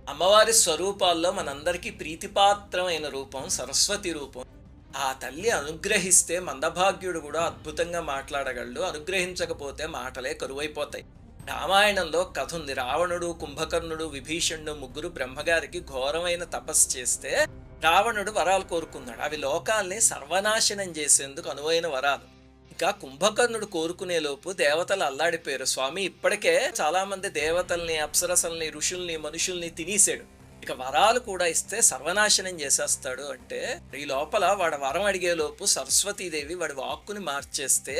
అమ్మవారి స్వరూపాల్లో మనందరికీ ప్రీతిపాత్రమైన రూపం సరస్వతి రూపం. ఆ తల్లి అనుగ్రహిస్తే మందభాగ్యుడు కూడా అద్భుతంగా మాట్లాడగలడు. అనుగ్రహించకపోతే మాటలే కరువైపోతాయి. రామాయణంలో కథ ఉంది. రావణుడు, కుంభకర్ణుడు, విభీషణుడు ముగ్గురు బ్రహ్మగారికి ఘోరమైన తపస్సు చేస్తే రావణుడు వరాలు కోరుకున్నాడు. అవి లోకాల్ని సర్వనాశనం చేసేందుకు అనువైన వరాలు. ఇంకా కుంభకర్ణుడు కోరుకునే లోపు దేవతలు అల్లాడిపోయారు. స్వామి ఇప్పటికే చాలా మంది దేవతల్ని, అప్సరసల్ని, ఋషుల్ని, మనుషుల్ని తినేసాడు. ఇక వరాలు కూడా ఇస్తే సర్వనాశనం చేసేస్తాడు అంటే, ఈ లోపల వాడు వరం అడిగే లోపు సరస్వతీదేవి వాడి వాక్కుని మార్చేస్తే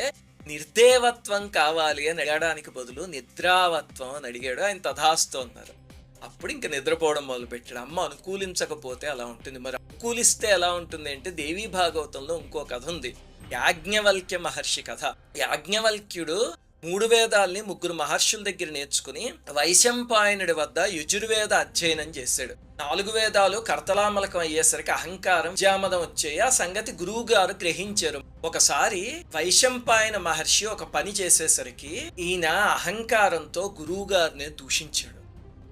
నిర్దేవత్వం కావాలి అని అడగడానికి బదులు నిద్రావత్వం అని అడిగాడు. ఆయన తథాస్తు అన్నారు. అప్పుడు ఇంక నిద్రపోవడం మొదలుపెట్టాడు. అమ్మ అనుకూలించకపోతే అలా ఉంటుంది. మరి అనుకూలిస్తే ఎలా ఉంటుంది అంటే, దేవీ భాగవతంలో ఇంకో కథ ఉంది. యాజ్ఞవల్క్య మహర్షి కథ. యాజ్ఞవల్క్యుడు 3 వేదాల్ని 3 మహర్షుల దగ్గర నేర్చుకుని వైశంపాయనుడి వద్ద యజుర్వేద అధ్యయనం చేశాడు. 4 వేదాలు కర్తలామలకం అయ్యేసరికి అహంకారం, జామదం వచ్చాయి. ఆ సంగతి గురువు గారు గ్రహించారు. ఒకసారి వైశంపాయన మహర్షి ఒక పని చేసేసరికి ఈయన అహంకారంతో గురువు గారిని దూషించాడు.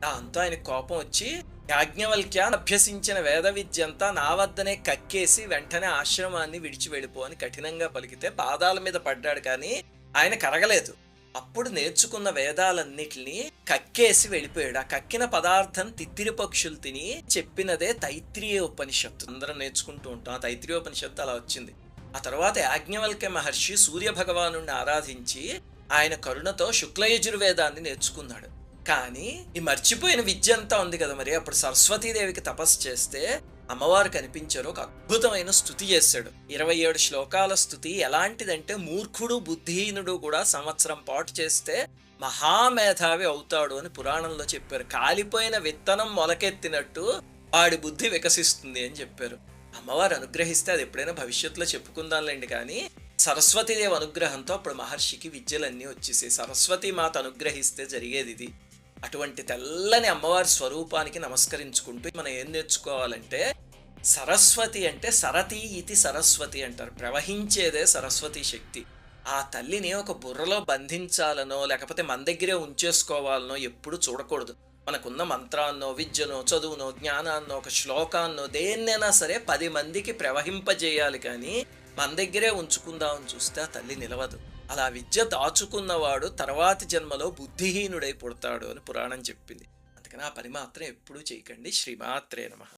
దాంతో ఆయన కోపం వచ్చి, యాజ్ఞవల్క్య అభ్యసించిన వేద విద్య అంతా నా వద్దనే కక్కేసి వెంటనే ఆశ్రమాన్ని విడిచి వెళ్ళిపో అని కఠినంగా పలికితే పాదాల మీద పడ్డాడు. కానీ ఆయన కరగలేదు. అప్పుడు నేర్చుకున్న వేదాలన్నిటినీ కక్కేసి వెళ్ళిపోయాడు. ఆ కక్కిన పదార్థం తిత్తిరి పక్షులు తిని చెప్పినదే తైత్రీయ ఉపనిషత్తు. అందరం నేర్చుకుంటూ ఉంటాం. ఆ తైత్రీయ ఉపనిషత్తు అలా వచ్చింది. ఆ తర్వాత యాజ్ఞవల్క్య మహర్షి సూర్య భగవాను ఆరాధించి ఆయన కరుణతో శుక్లయజుర్వేదాన్ని నేర్చుకున్నాడు. కానీ ఈ మర్చిపోయిన విద్య అంతా ఉంది కదా. మరి అప్పుడు సరస్వతీదేవికి తపస్సు చేస్తే అమ్మవారు కనిపించారు. ఒక అద్భుతమైన స్తుతి చేశాడు. 27 శ్లోకాల స్తుతి ఎలాంటిదంటే, మూర్ఖుడు, బుద్ధిహీనుడు కూడా సంవత్సరం పాటు చేస్తే మహామేధావి అవుతాడు అని పురాణంలో చెప్పారు. కాలిపోయిన విత్తనం మొలకెత్తినట్టు వాడి బుద్ధి వికసిస్తుంది అని చెప్పారు. అమ్మవారు అనుగ్రహిస్తే అది ఎప్పుడైనా భవిష్యత్తులో చెప్పుకుందాంలేండి. కానీ సరస్వతీదేవి అనుగ్రహంతో అప్పుడు మహర్షికి విద్యలన్నీ వచ్చేసాయి. సరస్వతీ మాత అనుగ్రహిస్తే జరిగేది ఇది. అటువంటి తెల్లని అమ్మవారి స్వరూపానికి నమస్కరించుకుంటూ మనం ఏం నేర్చుకోవాలంటే, సరస్వతి అంటే సరతి ఇతి సరస్వతి అంటారు. ప్రవహించేదే సరస్వతి శక్తి. ఆ తల్లిని ఒక బుర్రలో బంధించాలనో లేకపోతే మన దగ్గరే ఉంచేసుకోవాలనో ఎప్పుడు చూడకూడదు. మనకున్న మంత్రాన్నో, విద్యనో, చదువునో, జ్ఞానాన్నో, ఒక శ్లోకాన్నో, దేన్నైనా సరే 10 మందికి ప్రవహింపజేయాలి. కానీ మన దగ్గరే ఉంచుకుందామని చూస్తే ఆ తల్లి నిలవదు. అలా విద్య దాచుకున్నవాడు తర్వాతి జన్మలో బుద్ధిహీనుడై పుడతాడు అని పురాణం చెప్పింది. అందుకని ఆ పని మాత్రం ఎప్పుడూ చేయకండి. శ్రీమాత్రే నమః.